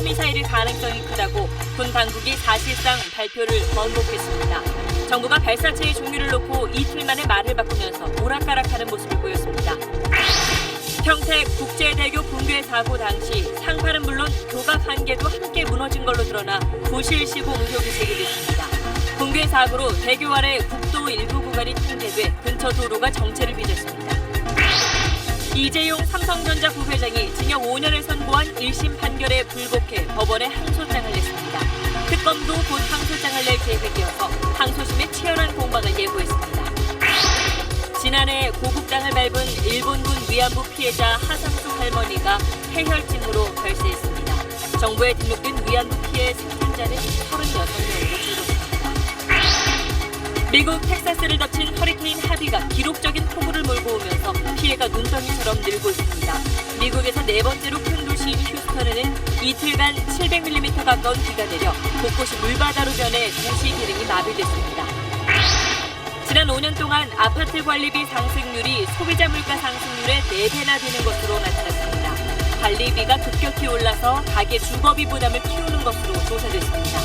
탄도미사일일 가능성이 크다고 군 당국이 사실상 발표를 번복했습니다. 정부가 발사체의 종류를 놓고 이틀 만에 말을 바꾸면서 오락가락하는 모습을 보였습니다. 평택 국제대교 붕괴 사고 당시 상판은 물론 교각 한 개도 함께 무너진 걸로 드러나 부실 시공 의혹이 제기됐습니다. 붕괴 사고로 대교 아래 국도 일부 구간이 통제돼 근처 도로가 정체를 빚었습니다. 이재용 삼성전자 부회장이 징역 5년을 선고한 1심 판결에 불복해 법원에 항소장을 냈습니다. 특검도 곧 항소장을 낼 계획이어서 항소심에 치열한 공방을 예고했습니다. 지난해 고국 땅을 밟은 일본군 위안부 피해자 하상수 할머니가 폐혈증으로 별세했습니다. 정부에 등록된 위안부 피해 생존자는 36명으로 줄었습니다. 미국 텍사스를 덮친 허리케인 하비가 기록적인 폭우를 몰고 오면서 피해가 눈덩이처럼 늘고 있습니다. 미국에서 네 번째로 큰 도시인 휴스턴에는 이틀간 700mm 가까운 비가 내려 곳곳이 물바다로 변해 도시 기능이 마비됐습니다. 지난 5년 동안 아파트 관리비 상승률이 소비자 물가 상승률의 4배나 되는 것으로 나타났습니다. 관리비가 급격히 올라서 가계 주거비 부담을 키우는 것으로 조사됐습니다.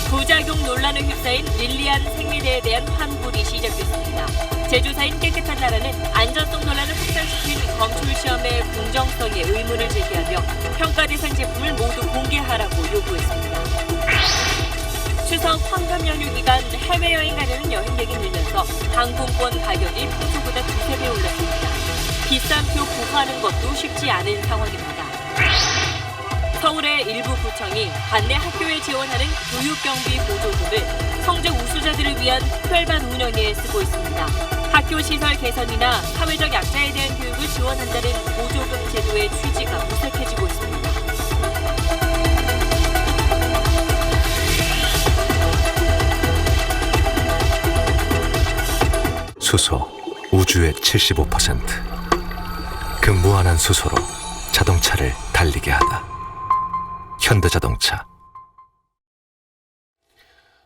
부작용 논란을 휩싸인 릴리안 생리대에 대한 환불이 시작됐습니다. 제조사인 깨끗한 나라는 안전성 논란을 확산시킨 검출 시험의 공정성에 의문을 제기하며 평가 대상 제품을 모두 공개하라고 요구했습니다. 추석 황금 연휴 기간 해외여행 가려는 여행객이 늘면서 항공권 가격이 평소보다 2~3배 올랐습니다. 비싼 표 구하는 것도 쉽지 않은 상황입니다. 서울의 일부 구청이 관내 학교에 지원하는 교육경비 보조금을 성적 우수자들을 위한 특별반 운영에 쓰고 있습니다. 학교 시설 개선이나 사회적 약자에 대한 교육을 지원한다는 보조금 제도의 취지가 무색해지고 있습니다. 수소, 우주의 75%. 그 무한한 수소로 자동차를 달리게 하다. 현대자동차.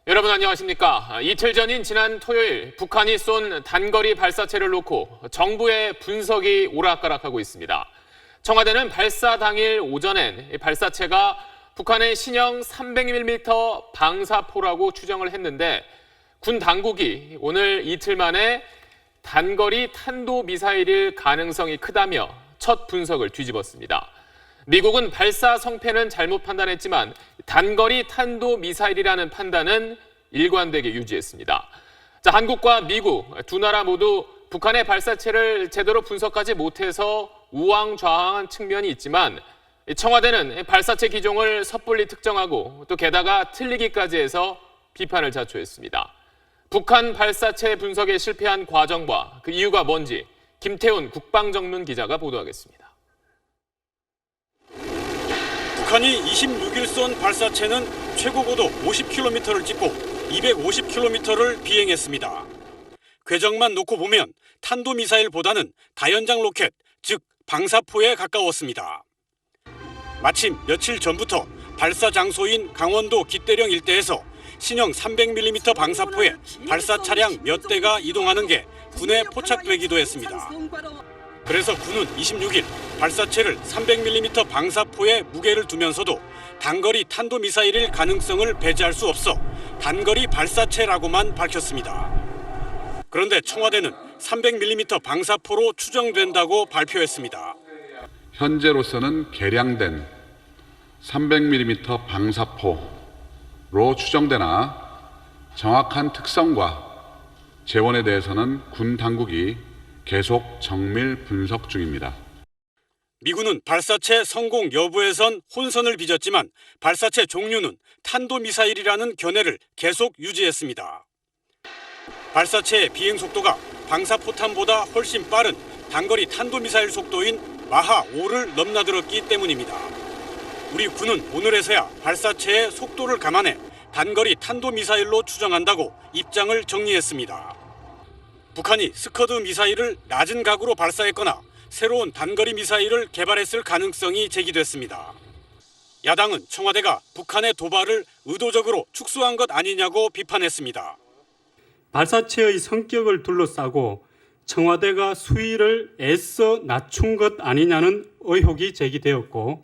여러분 안녕하십니까? 이틀 전인 지난 토요일 북한이 쏜 단거리 발사체를 놓고 정부의 분석이 오락가락하고 있습니다. 청와대는 발사 당일 오전엔 발사체가 북한의 신형 300mm 방사포라고 추정을 했는데 군 당국이 오늘 이틀 만에 단거리 탄도미사일일 가능성이 크다며 첫 분석을 뒤집었습니다. 미국은 발사 성패는 잘못 판단했지만 단거리 탄도미사일이라는 판단은 일관되게 유지했습니다. 한국과 미국 두 나라 모두 북한의 발사체를 제대로 분석하지 못해서 우왕좌왕한 측면이 있지만 청와대는 발사체 기종을 섣불리 특정하고 또 게다가 틀리기까지 해서 비판을 자초했습니다. 북한 발사체 분석에 실패한 과정과 그 이유가 뭔지 김태훈 국방정문 기자가 보도하겠습니다. 북한이 26일 쏜 발사체는 최고 고도 50km를 찍고 250km를 비행했습니다. 궤적만 놓고 보면 탄도미사일보다는 다연장 로켓, 즉 방사포에 가까웠습니다. 마침 며칠 전부터 발사 장소인 강원도 기대령 일대에서 신형 300mm 방사포에 발사 차량 몇 대가 이동하는 게 군에 포착되기도 했습니다. 그래서 군은 26일 발사체를 300mm 방사포에 무게를 두면서도 단거리 탄도미사일일 가능성을 배제할 수 없어 단거리 발사체라고만 밝혔습니다. 그런데 청와대는 300mm 방사포로 추정된다고 발표했습니다. 현재로서는 개량된 300mm 방사포로 추정되나 정확한 특성과 재원에 대해서는 군 당국이 계속 정밀 분석 중입니다. 미군은 발사체 성공 여부에선 혼선을 빚었지만 발사체 종류는 탄도미사일이라는 견해를 계속 유지했습니다. 발사체의 비행 속도가 방사포탄보다 훨씬 빠른 단거리 탄도미사일 속도인 마하 5를 넘나들었기 때문입니다. 우리 군은 오늘에서야 발사체의 속도를 감안해 단거리 탄도미사일로 추정한다고 입장을 정리했습니다. 북한이 스커드 미사일을 낮은 각으로 발사했거나 새로운 단거리 미사일을 개발했을 가능성이 제기됐습니다. 야당은 청와대가 북한의 도발을 의도적으로 축소한 것 아니냐고 비판했습니다. 발사체의 성격을 둘러싸고 청와대가 수위를 애써 낮춘 것 아니냐는 의혹이 제기되었고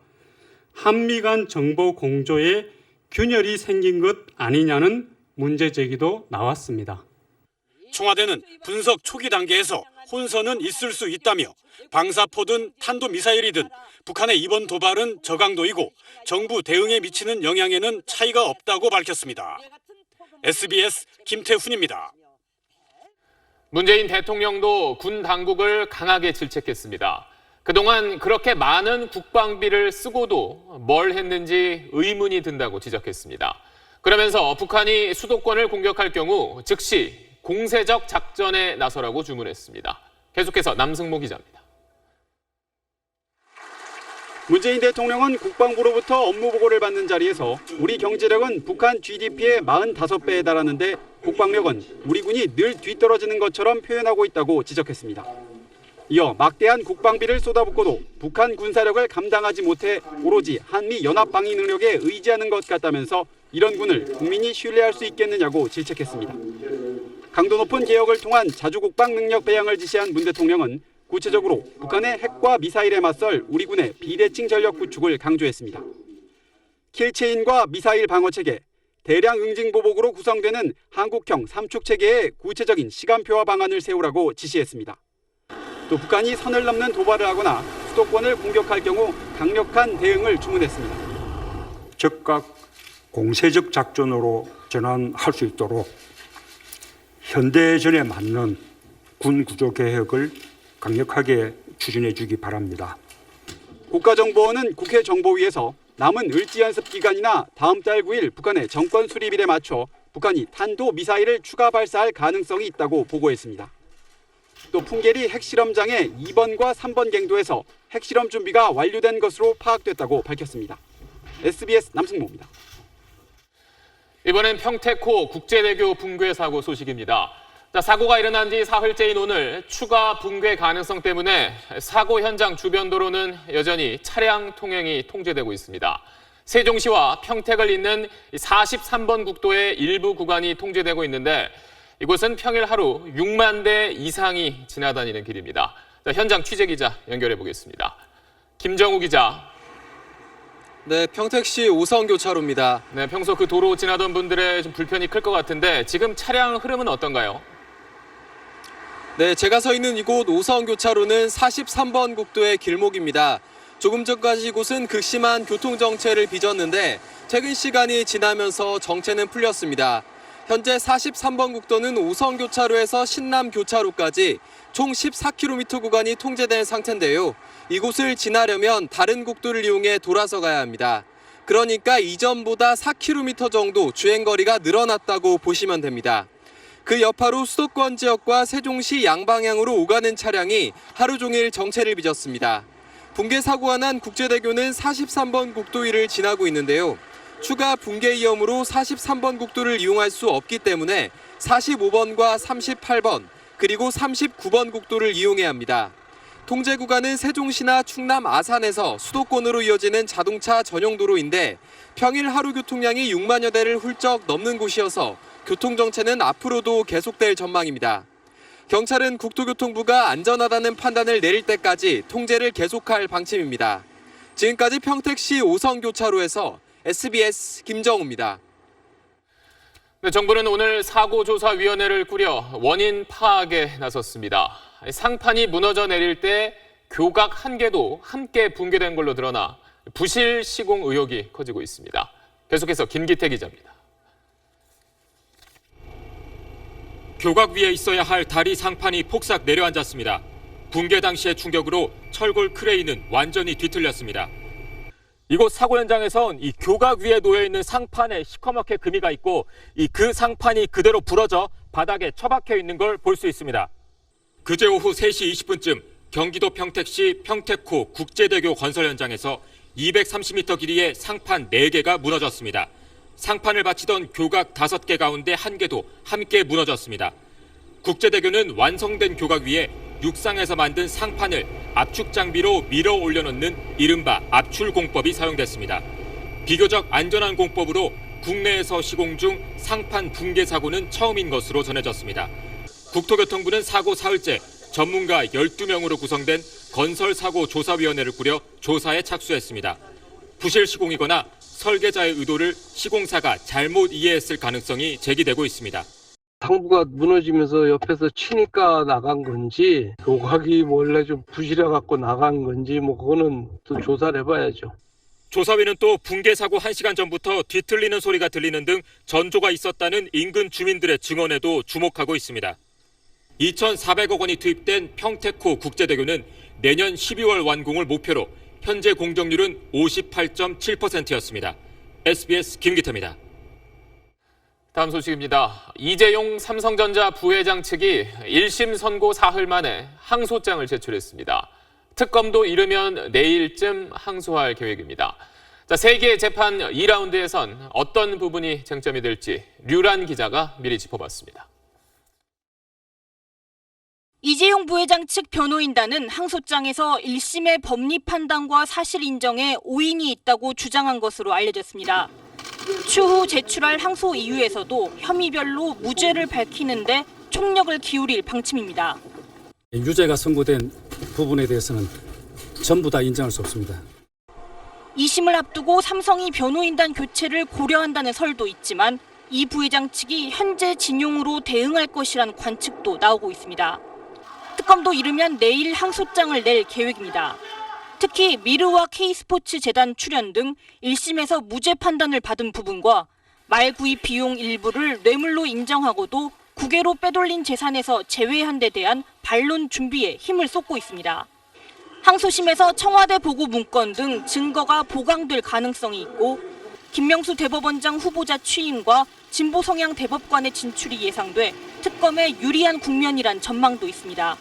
한미 간 정보 공조에 균열이 생긴 것 아니냐는 문제 제기도 나왔습니다. 청와대는 분석 초기 단계에서 혼선은 있을 수 있다며 방사포든 탄도미사일이든 북한의 이번 도발은 저강도이고 정부 대응에 미치는 영향에는 차이가 없다고 밝혔습니다. SBS 김태훈입니다. 문재인 대통령도 군 당국을 강하게 질책했습니다. 그동안 그렇게 많은 국방비를 쓰고도 뭘 했는지 의문이 든다고 지적했습니다. 그러면서 북한이 수도권을 공격할 경우 즉시 공세적 작전에 나서라고 주문했습니다. 계속해서 남승모 기자입니다. 문재인 대통령은 국방부로부터 업무 보고를 받는 자리에서 우리 경제력은 북한 GDP의 45배에 달하는데 국방력은 우리 군이 늘 뒤떨어지는 것처럼 표현하고 있다고 지적했습니다. 이어 막대한 국방비를 쏟아붓고도 북한 군사력을 감당하지 못해 오로지 한미 연합 방위 능력에 의지하는 것 같다면서 이런 군을 국민이 신뢰할 수 있겠느냐고 질책했습니다. 강도 높은 개혁을 통한 자주국방 능력 배양을 지시한 문 대통령은 구체적으로 북한의 핵과 미사일에 맞설 우리 군의 비대칭 전력 구축을 강조했습니다. 킬체인과 미사일 방어체계, 대량 응징 보복으로 구성되는 한국형 삼축체계의 구체적인 시간표와 방안을 세우라고 지시했습니다. 또 북한이 선을 넘는 도발을 하거나 수도권을 공격할 경우 강력한 대응을 주문했습니다. 즉각 공세적 작전으로 전환할 수 있도록 현대전에 맞는 군 구조 개혁을 강력하게 추진해 주기 바랍니다. 국가정보원은 국회 정보위에서 남은 을지연습 기간이나 다음 달 9일 북한의 정권 수립일에 맞춰 북한이 탄도미사일을 추가 발사할 가능성이 있다고 보고했습니다. 또 풍계리 핵실험장의 2번과 3번 갱도에서 핵실험 준비가 완료된 것으로 파악됐다고 밝혔습니다. SBS 남승모입니다. 이번엔 평택호 국제대교 붕괴 사고 소식입니다. 사고가 일어난 지 사흘째인 오늘 추가 붕괴 가능성 때문에 사고 현장 주변 도로는 여전히 차량 통행이 통제되고 있습니다. 세종시와 평택을 잇는 43번 국도의 일부 구간이 통제되고 있는데 이곳은 평일 하루 6만 대 이상이 지나다니는 길입니다. 현장 취재기자 연결해 보겠습니다. 김정우 기자. 네, 평택시 오성교차로입니다. 네, 평소 그 도로 지나던 분들의 좀 불편이 클 것 같은데 지금 차량 흐름은 어떤가요? 네, 제가 서 있는 이곳 오성교차로는 43번 국도의 길목입니다. 조금 전까지 이곳은 극심한 교통정체를 빚었는데 퇴근 시간이 지나면서 정체는 풀렸습니다. 현재 43번 국도는 오성교차로에서 신남교차로까지 총 14km 구간이 통제된 상태인데요. 이곳을 지나려면 다른 국도를 이용해 돌아서 가야 합니다. 그러니까 이전보다 4km 정도 주행거리가 늘어났다고 보시면 됩니다. 그 여파로 수도권 지역과 세종시 양방향으로 오가는 차량이 하루 종일 정체를 빚었습니다. 붕괴 사고가 난 국제대교는 43번 국도 위를 지나고 있는데요. 추가 붕괴 위험으로 43번 국도를 이용할 수 없기 때문에 45번과 38번 그리고 39번 국도를 이용해야 합니다. 통제 구간은 세종시나 충남 아산에서 수도권으로 이어지는 자동차 전용 도로인데 평일 하루 교통량이 6만여 대를 훌쩍 넘는 곳이어서 교통정체는 앞으로도 계속될 전망입니다. 경찰은 국토교통부가 안전하다는 판단을 내릴 때까지 통제를 계속할 방침입니다. 지금까지 평택시 오성교차로에서 SBS 김정우입니다. 네, 정부는 오늘 사고조사위원회를 꾸려 원인 파악에 나섰습니다. 상판이 무너져 내릴 때 교각 한 개도 함께 붕괴된 걸로 드러나 부실 시공 의혹이 커지고 있습니다. 계속해서 김기태 기자입니다. 교각 위에 있어야 할 다리 상판이 폭삭 내려앉았습니다. 붕괴 당시의 충격으로 철골 크레인은 완전히 뒤틀렸습니다. 이곳 사고 현장에선 이 교각 위에 놓여 있는 상판에 시커멓게 금이가 있고 그 상판이 그대로 부러져 바닥에 처박혀 있는 걸 볼 수 있습니다. 그제 오후 3시 20분쯤 경기도 평택시 평택호 국제대교 건설 현장에서 230m 길이의 상판 4개가 무너졌습니다. 상판을 받치던 교각 5개 가운데 1개도 함께 무너졌습니다. 국제대교는 완성된 교각 위에 육상에서 만든 상판을 압축 장비로 밀어 올려놓는 이른바 압출공법이 사용됐습니다. 비교적 안전한 공법으로 국내에서 시공 중 상판 붕괴 사고는 처음인 것으로 전해졌습니다. 국토교통부는 사고 사흘째 전문가 12명으로 구성된 건설사고조사위원회를 꾸려 조사에 착수했습니다. 부실 시공이거나 설계자의 의도를 시공사가 잘못 이해했을 가능성이 제기되고 있습니다. 당부가 무너지면서 옆에서 치니까 나간 건지 조각이 원래 좀 부실해 갖고 나간 건지 그거는 또 조사를 해봐야죠. 조사위는 또 붕괴 사고 1시간 전부터 뒤틀리는 소리가 들리는 등 전조가 있었다는 인근 주민들의 증언에도 주목하고 있습니다. 2,400억 원이 투입된 평택호 국제대교는 내년 12월 완공을 목표로 현재 공정률은 58.7%였습니다. SBS 김기태입니다. 다음 소식입니다. 이재용 삼성전자 부회장 측이 1심 선고 사흘 만에 항소장을 제출했습니다. 특검도 이르면 내일쯤 항소할 계획입니다. 자, 세계 재판 2라운드에선 어떤 부분이 쟁점이 될지 류란 기자가 미리 짚어봤습니다. 이재용 부회장 측 변호인단은 항소장에서 1심의 법리 판단과 사실 인정에 오인이 있다고 주장한 것으로 알려졌습니다. 추후 제출할 항소 이유에서도 혐의별로 무죄를 밝히는데 총력을 기울일 방침입니다. 유죄가 선고된 부분에 대해서는 전부 다 인정할 수 없습니다. 2심을 앞두고 삼성이 변호인단 교체를 고려한다는 설도 있지만 이 부회장 측이 현재 진용으로 대응할 것이라는 관측도 나오고 있습니다. 특검도 이르면 내일 항소장을 낼 계획입니다. 특히 미르와 K스포츠 재단 출연 등 1심에서 무죄 판단을 받은 부분과 말 구입 비용 일부를 뇌물로 인정하고도 국외로 빼돌린 재산에서 제외한 데 대한 반론 준비에 힘을 쏟고 있습니다. 항소심에서 청와대 보고 문건 등 증거가 보강될 가능성이 있고 김명수 대법원장 후보자 취임과 진보 성향 대법관의 진출이 예상돼 특검에 유리한 국면이란 전망도 있습니다.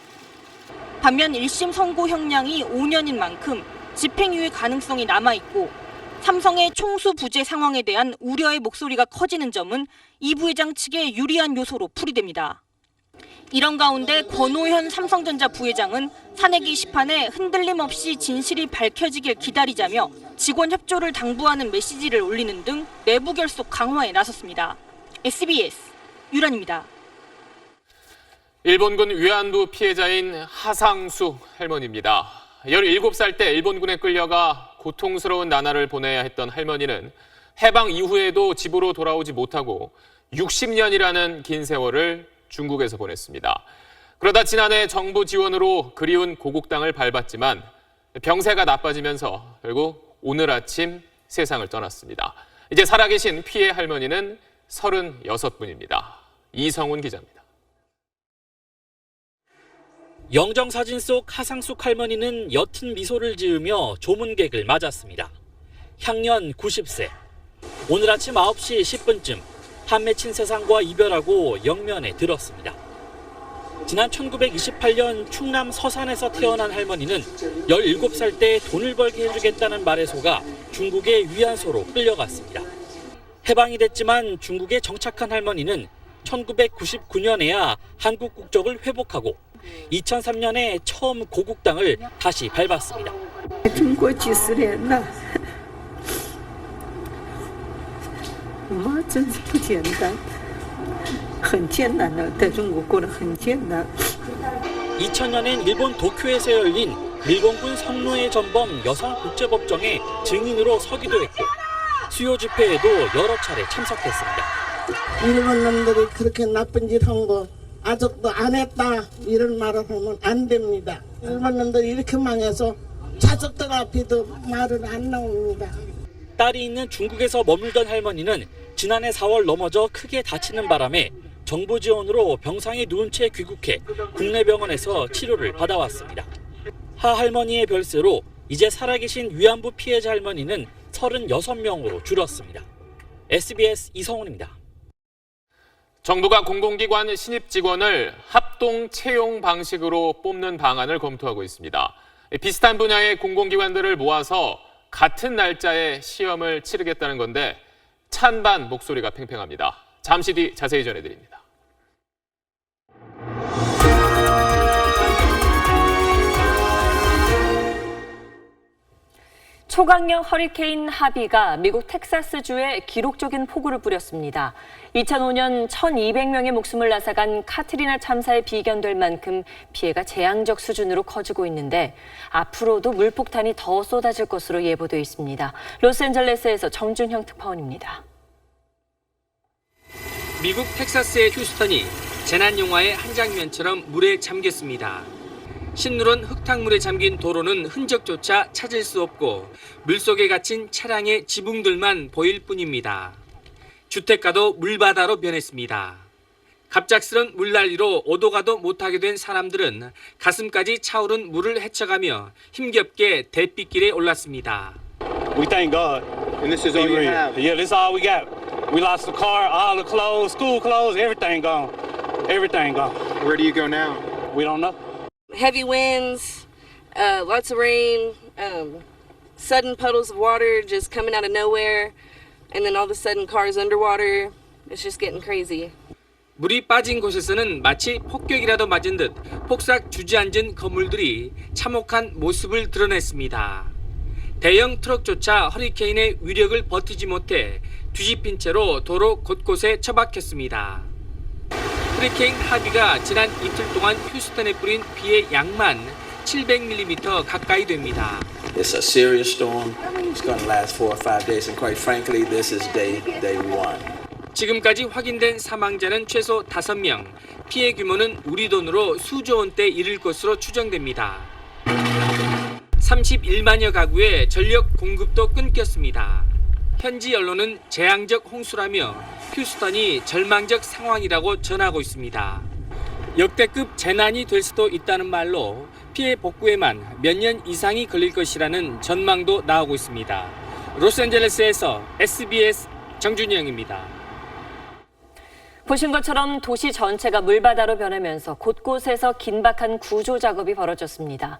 반면 1심 선고 형량이 5년인 만큼 집행유예 가능성이 남아있고 삼성의 총수 부재 상황에 대한 우려의 목소리가 커지는 점은 이 부회장 측의 유리한 요소로 풀이됩니다. 이런 가운데 권오현 삼성전자 부회장은 사내 게시판에 흔들림 없이 진실이 밝혀지길 기다리자며 직원 협조를 당부하는 메시지를 올리는 등 내부 결속 강화에 나섰습니다. SBS 유란입니다. 일본군 위안부 피해자인 하상수 할머니입니다. 17살 때 일본군에 끌려가 고통스러운 나날을 보내야 했던 할머니는 해방 이후에도 집으로 돌아오지 못하고 60년이라는 긴 세월을 중국에서 보냈습니다. 그러다 지난해 정부 지원으로 그리운 고국 땅을 밟았지만 병세가 나빠지면서 결국 오늘 아침 세상을 떠났습니다. 이제 살아계신 피해 할머니는 36분입니다. 이성훈 기자입니다. 영정사진 속 하상숙 할머니는 옅은 미소를 지으며 조문객을 맞았습니다. 향년 90세. 오늘 아침 9시 10분쯤 한 맺힌 세상과 이별하고 영면에 들었습니다. 지난 1928년 충남 서산에서 태어난 할머니는 17살 때 돈을 벌게 해주겠다는 말에 속아 중국의 위안소로 끌려갔습니다. 해방이 됐지만 중국에 정착한 할머니는 1999년에야 한국 국적을 회복하고 2003년에 처음 고국 땅을 다시 밟았습니다. 中国几十年了，我妈真是不简单，很艰难的，在中国过得很艰难。 2000년엔 일본 도쿄에서 열린 일본군 성노예 전범 여성국제법정에 증인으로 서기도 했고 수요 집회에도 여러 차례 참석했습니다. 일본 놈들이 그렇게 나쁜 짓 한 거 아직도 안 했다 이런 말을 하면 안 됩니다. 일본 놈들이 이렇게 망해서 자식들 앞에도 말은 안 나옵니다. 딸이 있는 중국에서 머물던 할머니는 지난해 4월 넘어져 크게 다치는 바람에 정부 지원으로 병상에 누운 채 귀국해 국내 병원에서 치료를 받아왔습니다. 하 할머니의 별세로 이제 살아계신 위안부 피해자 할머니는 36명으로 줄었습니다. SBS 이성훈입니다. 정부가 공공기관 신입 직원을 합동 채용 방식으로 뽑는 방안을 검토하고 있습니다. 비슷한 분야의 공공기관들을 모아서 같은 날짜에 시험을 치르겠다는 건데 찬반 목소리가 팽팽합니다. 잠시 뒤 자세히 전해드립니다. 초강력 허리케인 하비가 미국 텍사스주에 기록적인 폭우를 뿌렸습니다. 2005년 1,200명의 목숨을 앗아간 카트리나 참사에 비견될 만큼 피해가 재앙적 수준으로 커지고 있는데 앞으로도 물폭탄이 더 쏟아질 것으로 예보돼 있습니다. 로스앤젤레스에서 정준형 특파원입니다. 미국 텍사스의 휴스턴이 재난 영화의 한 장면처럼 물에 잠겼습니다. 신누런 흙탕물에 잠긴 도로는 흔적조차 찾을 수 없고 물속에 갇힌 차량의 지붕들만 보일 뿐입니다. 주택가도 물바다로 변했습니다. 갑작스런 물난리로 오도 가도 못하게 된 사람들은 가슴까지 차오른 물을 헤쳐가며 힘겹게 대피길에 올랐습니다. We thank God. And this is all you have? Yeah, this is all we got. We lost the car, all the clothes, school clothes, everything gone. Everything gone. Where do you go now? We don't know. Heavy winds, lots of rain, sudden puddles of water just coming out of nowhere, and then all of a sudden cars underwater. It's just getting crazy. 물이 빠진 곳에서는 마치 폭격이라도 맞은 듯 폭삭 주저앉은 건물들이 참혹한 모습을 드러냈습니다. 대형 트럭조차 허리케인의 위력을 버티지 못해 뒤집힌 채로 도로 곳곳에 처박혔습니다. 허리케인 하비가 지난 이틀 동안 휴스턴에 뿌린 비의 양만 700mm 가까이 됩니다. It's a serious storm. It's going to last 4 or 5 days, and quite frankly, this is day 1. 지금까지 확인된 사망자는 최소 5명, 피해 규모는 우리 돈으로 수조 원대 이를 것으로 추정됩니다. 31만여 가구의 전력 공급도 끊겼습니다. 현지 언론은 재앙적 홍수라며 휴스턴이 절망적 상황이라고 전하고 있습니다. 역대급 재난이 될 수도 있다는 말로 피해 복구에만 몇 년 이상이 걸릴 것이라는 전망도 나오고 있습니다. 로스앤젤레스에서 SBS 정준영입니다. 보신 것처럼 도시 전체가 물바다로 변하면서 곳곳에서 긴박한 구조 작업이 벌어졌습니다.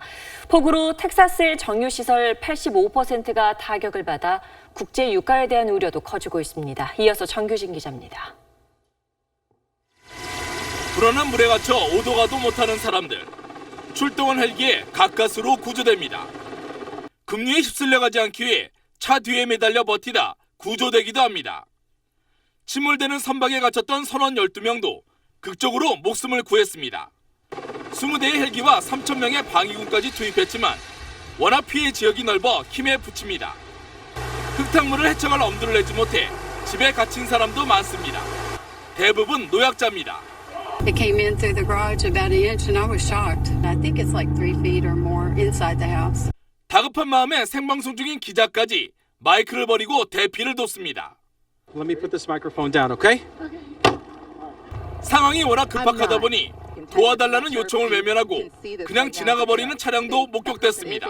폭우로 텍사스의 정유시설 85%가 타격을 받아 국제 유가에 대한 우려도 커지고 있습니다. 이어서 정규진 기자입니다. 불어난 물에 갇혀 오도 가도 못하는 사람들. 출동한 헬기에 가까스로 구조됩니다. 급류에 휩쓸려가지 않기 위해 차 뒤에 매달려 버티다 구조되기도 합니다. 침몰되는 선박에 갇혔던 선원 12명도 극적으로 목숨을 구했습니다. 20대의 헬기와 3,000명의 방위군까지 투입했지만 워낙 피해 지역이 넓어 힘에 부칩니다. 흙탕물을 헤쳐갈 엄두를 내지 못해 집에 갇힌 사람도 많습니다. 대부분 노약자입니다. It came in through the garage about an inch and I was shocked. I think it's like 3 feet or more inside the house. 다급한 마음에 생방송 중인 기자까지 마이크를 버리고 대피를 돕습니다. Let me put this microphone down, okay? 상황이 워낙 급박하다 보니 도와달라는 요청을 외면하고 그냥 지나가 버리는 차량도 목격됐습니다.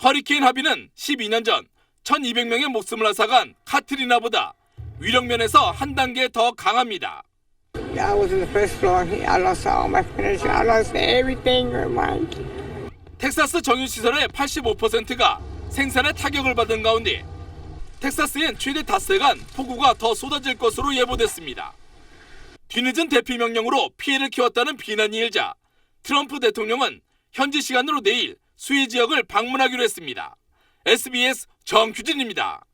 허리케인 하비는 12년 전 1,200명의 목숨을 앗아간 카트리나보다 위력 면에서 한 단계 더 강합니다. I was in the first floor. I lost all my furniture. I lost everything in mine. 텍사스 정유시설의 85%가 생산에 타격을 받은 가운데 텍사스엔 최대 닷새간 폭우가 더 쏟아질 것으로 예보됐습니다. 뒤늦은 대피 명령으로 피해를 키웠다는 비난이 일자 트럼프 대통령은 현지 시간으로 내일 수해 지역을 방문하기로 했습니다. SBS 정규진입니다.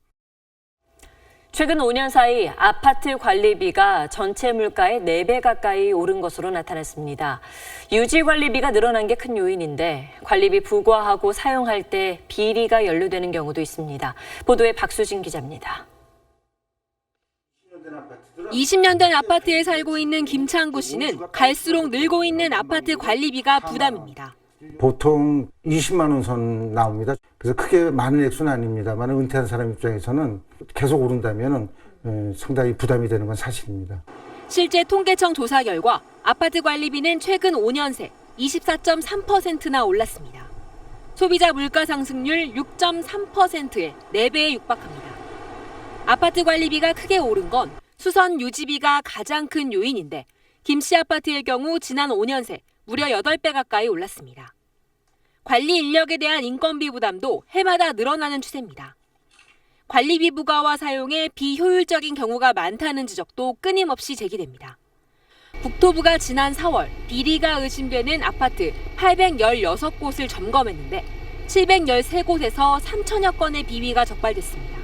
최근 5년 사이 아파트 관리비가 전체 물가의 4배 가까이 오른 것으로 나타났습니다. 유지 관리비가 늘어난 게 큰 요인인데 관리비 부과하고 사용할 때 비리가 연루되는 경우도 있습니다. 보도에 박수진 기자입니다. 20년 된 아파트에 살고 있는 김창구 씨는 갈수록 늘고 있는 아파트 관리비가 부담입니다. 보통 20만 원 선 나옵니다. 그래서 크게 많은 액수는 아닙니다만 은퇴한 사람 입장에서는 계속 오른다면 상당히 부담이 되는 건 사실입니다. 실제 통계청 조사 결과 아파트 관리비는 최근 5년 새 24.3%나 올랐습니다. 소비자 물가 상승률 6.3%에 4배에 육박합니다. 아파트 관리비가 크게 오른 건 수선 유지비가 가장 큰 요인인데 김 씨 아파트의 경우 지난 5년 새 무려 8배 가까이 올랐습니다. 관리 인력에 대한 인건비 부담도 해마다 늘어나는 추세입니다. 관리비 부과와 사용에 비효율적인 경우가 많다는 지적도 끊임없이 제기됩니다. 국토부가 지난 4월 비리가 의심되는 아파트 816곳을 점검했는데 713곳에서 3천여 건의 비위가 적발됐습니다.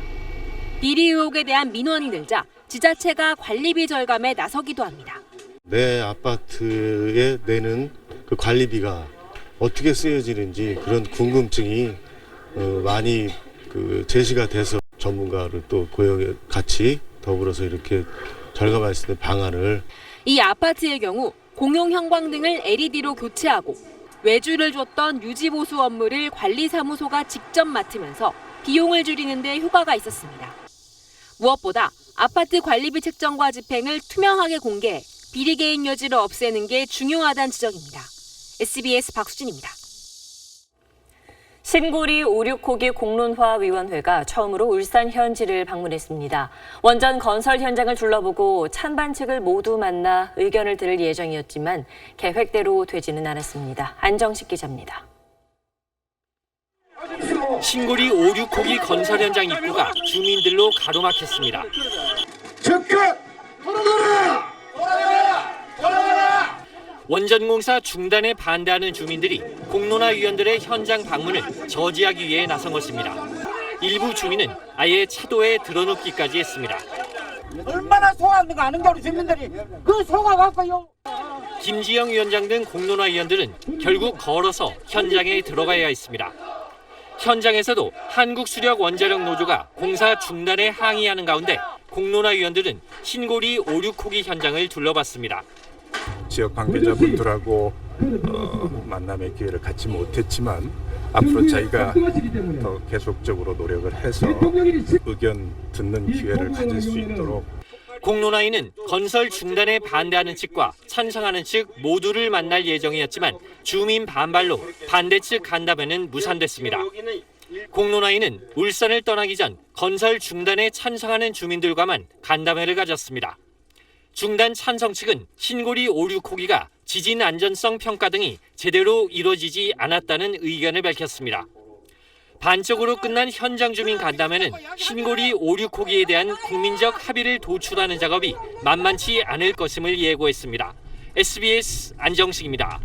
비리 의혹에 대한 민원이 늘자 지자체가 관리비 절감에 나서기도 합니다. 내 아파트에 내는 그 관리비가 어떻게 쓰여지는지 그런 궁금증이 많이 제시가 돼서 전문가를 또 같이 더불어서 이렇게 절감할 수 있는 방안을. 이 아파트의 경우 공용 형광등을 LED로 교체하고 외주를 줬던 유지보수 업무를 관리사무소가 직접 맡으면서 비용을 줄이는 데 효과가 있었습니다. 무엇보다 아파트 관리비 책정과 집행을 투명하게 공개해 비리 개입 여지를 없애는 게 중요하다는 지적입니다. SBS 박수진입니다. 신고리 56호기 공론화위원회가 처음으로 울산 현지를 방문했습니다. 원전 건설 현장을 둘러보고 찬반 측을 모두 만나 의견을 들을 예정이었지만 계획대로 되지는 않았습니다. 안정식 기자입니다. 신고리 56호기 건설 현장 입구가 주민들로 가로막혔습니다. 즉각 돌아가라! 원전공사 중단에 반대하는 주민들이 공론화위원들의 현장 방문을 저지하기 위해 나선 것입니다. 일부 주민은 아예 차도에 드러눕기까지 했습니다. 얼마나 속았는가 아는가 우리 주민들이 그 속아갖고요. 김지영 위원장 등 공론화위원들은 결국 걸어서 현장에 들어가야 했습니다. 현장에서도 한국수력원자력노조가 공사 중단에 항의하는 가운데 공론화위원들은 신고리 56호기 현장을 둘러봤습니다. 지역 관계자분들하고 만남의 기회를 갖지 못했지만 앞으로 저희가 더 계속적으로 노력을 해서 의견 듣는 기회를 가질 수 있도록. 공론화위는 건설 중단에 반대하는 측과 찬성하는 측 모두를 만날 예정이었지만 주민 반발로 반대 측 간담회는 무산됐습니다. 공론화위는 울산을 떠나기 전 건설 중단에 찬성하는 주민들과만 간담회를 가졌습니다. 중단 찬성 측은 신고리 56호기가 지진 안전성 평가 등이 제대로 이루어지지 않았다는 의견을 밝혔습니다. 반쪽으로 끝난 현장 주민 간담회는 신고리 56호기에 대한 국민적 합의를 도출하는 작업이 만만치 않을 것임을 예고했습니다. SBS 안정식입니다.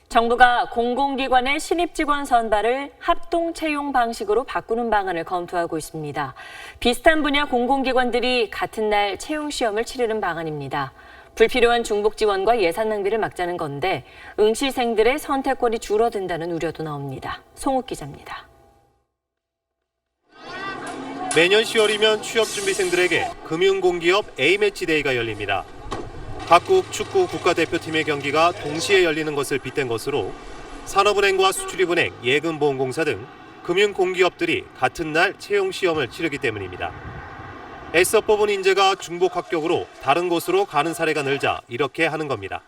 정부가 공공기관의 신입 직원 선발을 합동 채용 방식으로 바꾸는 방안을 검토하고 있습니다. 비슷한 분야 공공기관들이 같은 날 채용 시험을 치르는 방안입니다. 불필요한 중복 지원과 예산 낭비를 막자는 건데 응시생들의 선택권이 줄어든다는 우려도 나옵니다. 송욱 기자입니다. 매년 10월이면 취업준비생들에게 금융공기업 A매치데이가 열립니다. 각국 축구 국가대표팀의 경기가 동시에 열리는 것을 빗댄 것으로 산업은행과 수출입은행, 예금보험공사 등 금융공기업들이 같은 날 채용시험을 치르기 때문입니다. 애써 뽑은 인재가 중복 합격으로 다른 곳으로 가는 사례가 늘자 이렇게 하는 겁니다.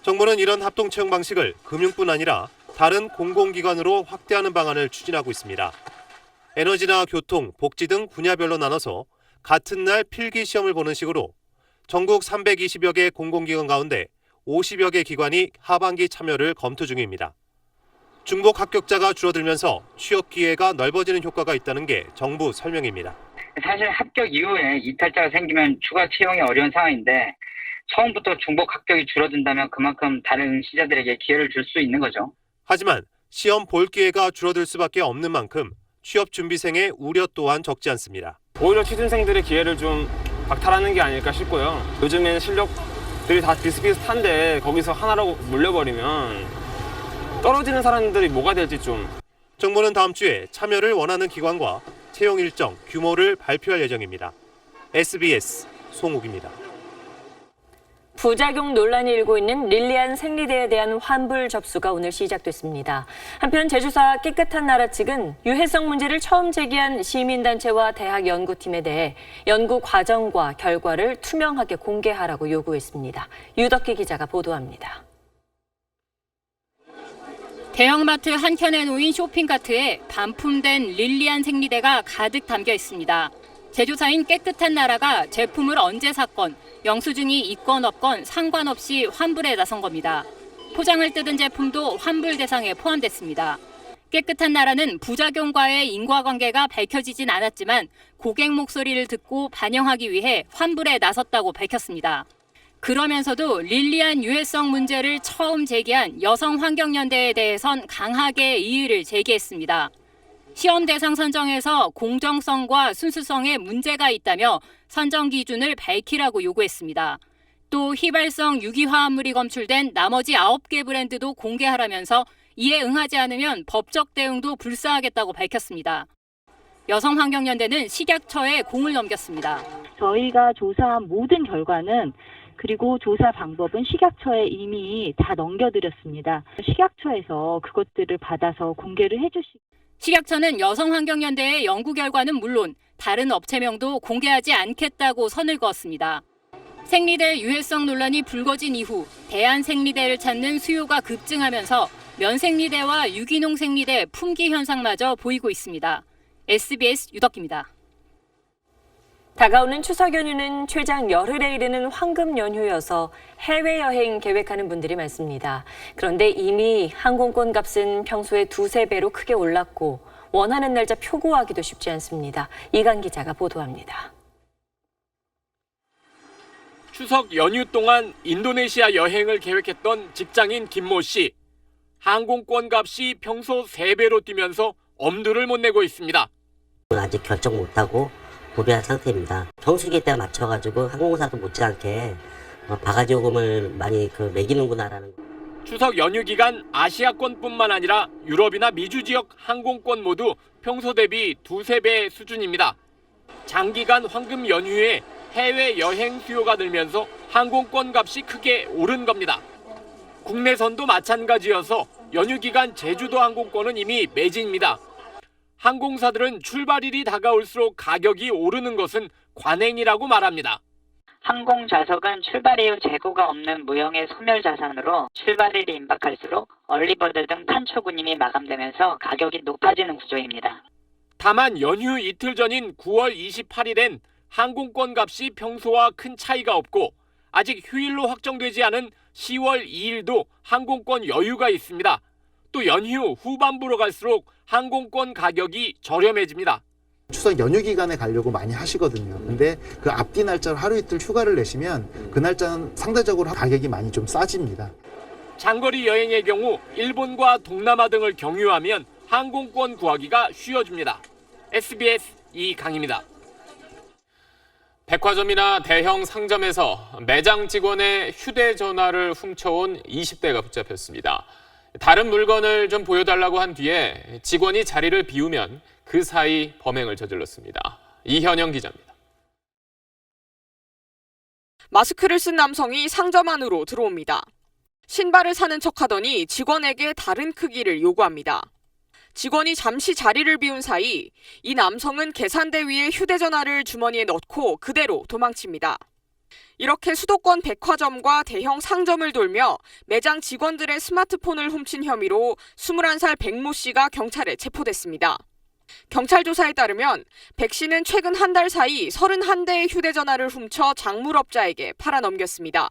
정부는 이런 합동 채용 방식을 금융뿐 아니라 다른 공공기관으로 확대하는 방안을 추진하고 있습니다. 에너지나 교통, 복지 등 분야별로 나눠서 같은 날 필기시험을 보는 식으로 전국 320여 개 공공기관 가운데 50여 개 기관이 하반기 참여를 검토 중입니다. 중복 합격자가 줄어들면서 취업 기회가 넓어지는 효과가 있다는 게 정부 설명입니다. 사실 합격 이후에 이탈자가 생기면 추가 채용이 어려운 상황인데 처음부터 중복 합격이 줄어든다면 그만큼 다른 시자들에게 기회를 줄 수 있는 거죠. 하지만 시험 볼 기회가 줄어들 수밖에 없는 만큼 취업 준비생의 우려 또한 적지 않습니다. 오히려 취준생들의 기회를 좀 박탈하는 게 아닐까 싶고요. 요즘에는 실력들이 다 비슷비슷한데 거기서 하나로 물려버리면 떨어지는 사람들이 뭐가 될지 좀. 정부는 다음 주에 참여를 원하는 기관과 채용 일정, 규모를 발표할 예정입니다. SBS 송욱입니다. 부작용 논란이 일고 있는 릴리안 생리대에 대한 환불 접수가 오늘 시작됐습니다. 한편 제주사 깨끗한 나라 측은 유해성 문제를 처음 제기한 시민단체와 대학 연구팀에 대해 연구 과정과 결과를 투명하게 공개하라고 요구했습니다. 유덕기 기자가 보도합니다. 대형마트 한켠에 놓인 쇼핑카트에 반품된 릴리안 생리대가 가득 담겨 있습니다. 제조사인 깨끗한 나라가 제품을 언제 샀건 영수증이 있건 없건 상관없이 환불에 나선 겁니다. 포장을 뜯은 제품도 환불 대상에 포함됐습니다. 깨끗한 나라는 부작용과의 인과관계가 밝혀지진 않았지만 고객 목소리를 듣고 반영하기 위해 환불에 나섰다고 밝혔습니다. 그러면서도 릴리안 유해성 문제를 처음 제기한 여성환경연대에 대해선 강하게 이의를 제기했습니다. 시험 대상 선정에서 공정성과 순수성에 문제가 있다며 선정 기준을 밝히라고 요구했습니다. 또 휘발성 유기화합물이 검출된 나머지 9개 브랜드도 공개하라면서 이에 응하지 않으면 법적 대응도 불사하겠다고 밝혔습니다. 여성환경연대는 식약처에 공을 넘겼습니다. 저희가 조사한 모든 결과는 그리고 조사 방법은 식약처에 이미 다 넘겨드렸습니다. 식약처에서 그것들을 받아서 공개를 해주시고. 식약처는 여성환경연대의 연구 결과는 물론 다른 업체명도 공개하지 않겠다고 선을 그었습니다. 생리대 유해성 논란이 불거진 이후 대안생리대를 찾는 수요가 급증하면서 면생리대와 유기농 생리대 품귀 현상마저 보이고 있습니다. SBS 유덕기입니다. 다가오는 추석 연휴는 최장 열흘에 이르는 황금 연휴여서 해외여행 계획하는 분들이 많습니다. 그런데 이미 항공권 값은 평소에 2~3배로 크게 올랐고 원하는 날짜 표구하기도 쉽지 않습니다. 이강 기자가 보도합니다. 추석 연휴 동안 인도네시아 여행을 계획했던 직장인 김모 씨. 항공권 값이 평소 3배로 뛰면서 엄두를 못 내고 있습니다. 아직 결정 못하고 보류한 상태입니다. 평소 계획에 맞춰가지고 항공사도 못지않게 바가지 요금을 많이 매기는구나라는. 추석 연휴 기간 아시아권뿐만 아니라 유럽이나 미주 지역 항공권 모두 평소 대비 2~3배 수준입니다. 장기간 황금 연휴에 해외 여행 수요가 늘면서 항공권 값이 크게 오른 겁니다. 국내선도 마찬가지여서 연휴 기간 제주도 항공권은 이미 매진입니다. 항공사들은 출발일이 다가올수록 가격이 오르는 것은 관행이라고 말합니다. 항공 좌석은 출발 이후 재고가 없는 무형의 소멸 자산으로 출발일이 임박할수록 얼리버드 등 판촉운임이 마감되면서 가격이 높아지는 구조입니다. 다만 연휴 이틀 전인 9월 28일엔 항공권 값이 평소와 큰 차이가 없고 아직 휴일로 확정되지 않은 10월 2일도 항공권 여유가 있습니다. 또 연휴 후반부로 갈수록 항공권 가격이 저렴해집니다. 추석 연휴 기간에 가려고 많이 하시거든요. 근데 그 앞뒤 날짜로 하루 이틀 휴가를 내시면 그 날짜는 상대적으로 가격이 많이 좀 싸집니다. 장거리 여행의 경우 일본과 동남아 등을 경유하면 항공권 구하기가 쉬워집니다. SBS 이강입니다. 백화점이나 대형 상점에서 매장 직원의 휴대전화를 훔쳐온 20대가 붙잡혔습니다. 다른 물건을 좀 보여달라고 한 뒤에 직원이 자리를 비우면 그 사이 범행을 저질렀습니다. 이현영 기자입니다. 마스크를 쓴 남성이 상점 안으로 들어옵니다. 신발을 사는 척하더니 직원에게 다른 크기를 요구합니다. 직원이 잠시 자리를 비운 사이 이 남성은 계산대 위에 휴대전화를 주머니에 넣고 그대로 도망칩니다. 이렇게 수도권 백화점과 대형 상점을 돌며 매장 직원들의 스마트폰을 훔친 혐의로 21살 백모 씨가 경찰에 체포됐습니다. 경찰 조사에 따르면 백 씨는 최근 한 달 사이 31대의 휴대전화를 훔쳐 작물업자에게 팔아넘겼습니다.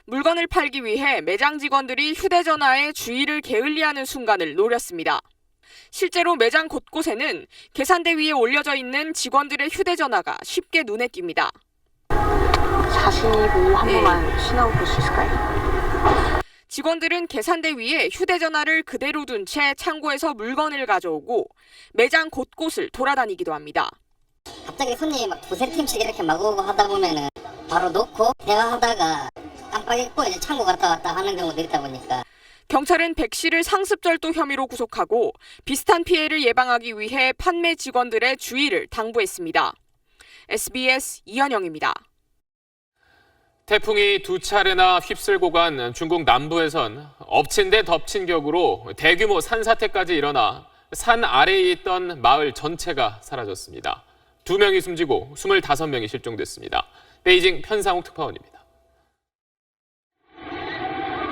물건을 팔기 위해 매장 직원들이 휴대전화에 주의를 게을리하는 순간을 노렸습니다. 실제로 매장 곳곳에는 계산대 위에 올려져 있는 직원들의 휴대전화가 쉽게 눈에 띕니다. 자신이 보고 한 번만 신하고 볼 수 있을까요? 직원들은 계산대 위에 휴대전화를 그대로 둔 채 창고에서 물건을 가져오고 매장 곳곳을 돌아다니기도 합니다. 갑자기 손님이 막 2~3팀씩 이렇게 막 오고 하다 보면은 바로 놓고 대화하다가 깜빡 잊고 이제 창고 갔다 왔다 하는 경우도 있다 보니까. 경찰은 백 씨를 상습절도 혐의로 구속하고 비슷한 피해를 예방하기 위해 판매 직원들의 주의를 당부했습니다. SBS 이현영입니다. 태풍이 2차례나 휩쓸고 간 중국 남부에선 엎친 데 덮친 격으로 대규모 산사태까지 일어나 산 아래에 있던 마을 전체가 사라졌습니다. 2명이 숨지고 25명이 실종됐습니다. 베이징 편상욱 특파원입니다.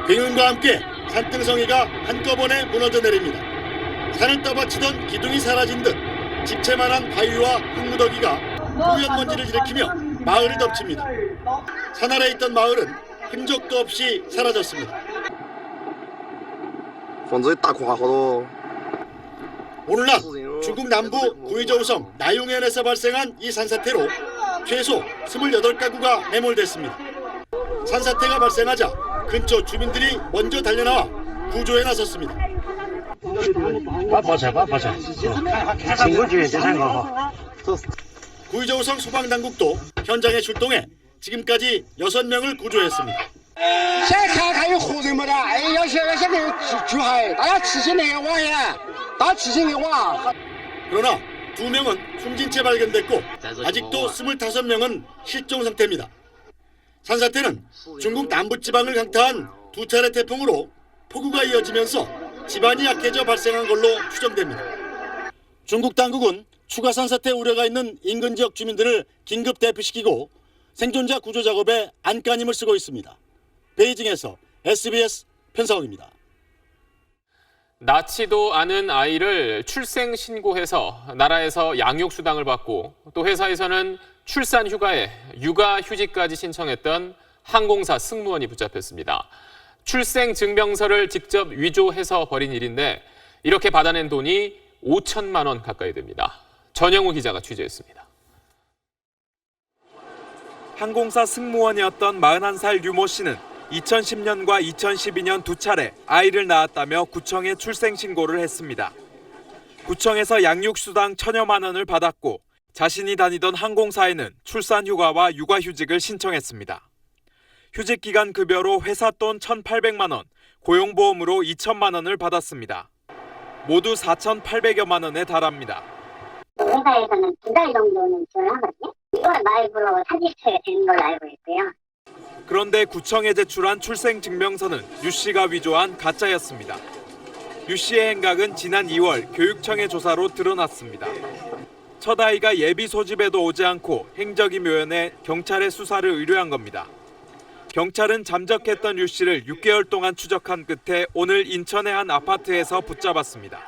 비눈과 함께 산등성이가 한꺼번에 무너져 내립니다. 산을 떠받치던 기둥이 사라진 듯 집채만한 바위와 흙무더기가 뿌연 먼지를 일으키며 마을을 덮칩니다. 산 아래에 있던 마을은 흔적도 없이 사라졌습니다. 오늘날 중국 남부 구이저우성 나용현에서 발생한 이 산사태로 최소 28가구가 매몰됐습니다. 산사태가 발생하자 근처 주민들이 먼저 달려나와 구조에 나섰습니다. 구의정성 소방당국도 현장에 출동해 지금까지 6명을 구조했습니다. 그러나 2명은 숨진 채 발견됐고 아직도 25명은 실종 상태입니다. 산사태는 중국 남부지방을 강타한 2차례 태풍으로 폭우가 이어지면서 지반이 약해져 발생한 걸로 추정됩니다. 중국 당국은 추가 산사태 우려가 있는 인근 지역 주민들을 긴급 대피시키고 생존자 구조 작업에 안간힘을 쓰고 있습니다. 베이징에서 SBS 편사옥입니다. 낳지도 않은 아이를 출생 신고해서 나라에서 양육수당을 받고 또 회사에서는 출산 휴가에 육아 휴직까지 신청했던 항공사 승무원이 붙잡혔습니다. 출생 증명서를 직접 위조해서 벌인 일인데 이렇게 받아낸 돈이 5천만 원 가까이 됩니다. 전영우 기자가 취재했습니다. 항공사 승무원이었던 41살 류모 씨는 2010년과 2012년 2차례 아이를 낳았다며 구청에 출생 신고를 했습니다. 구청에서 양육수당 1,000여만 원을 받았고 자신이 다니던 항공사에는 출산 휴가와 육아휴직을 신청했습니다. 휴직 기간 급여로 회사 돈 1,800만 원, 고용보험으로 2천만 원을 받았습니다. 모두 4,800여만 원에 달합니다. 회사에서는 2달 정도는 지원하거든요. 6월 말부로 사직처리가 되는 걸로 알고 있고요. 그런데 구청에 제출한 출생증명서는 유 씨가 위조한 가짜였습니다. 유 씨의 행각은 지난 2월 교육청의 조사로 드러났습니다. 첫 아이가 예비 소집에도 오지 않고 행적이 묘연해 경찰에 수사를 의뢰한 겁니다. 경찰은 잠적했던 유 씨를 6개월 동안 추적한 끝에 오늘 인천의 한 아파트에서 붙잡았습니다.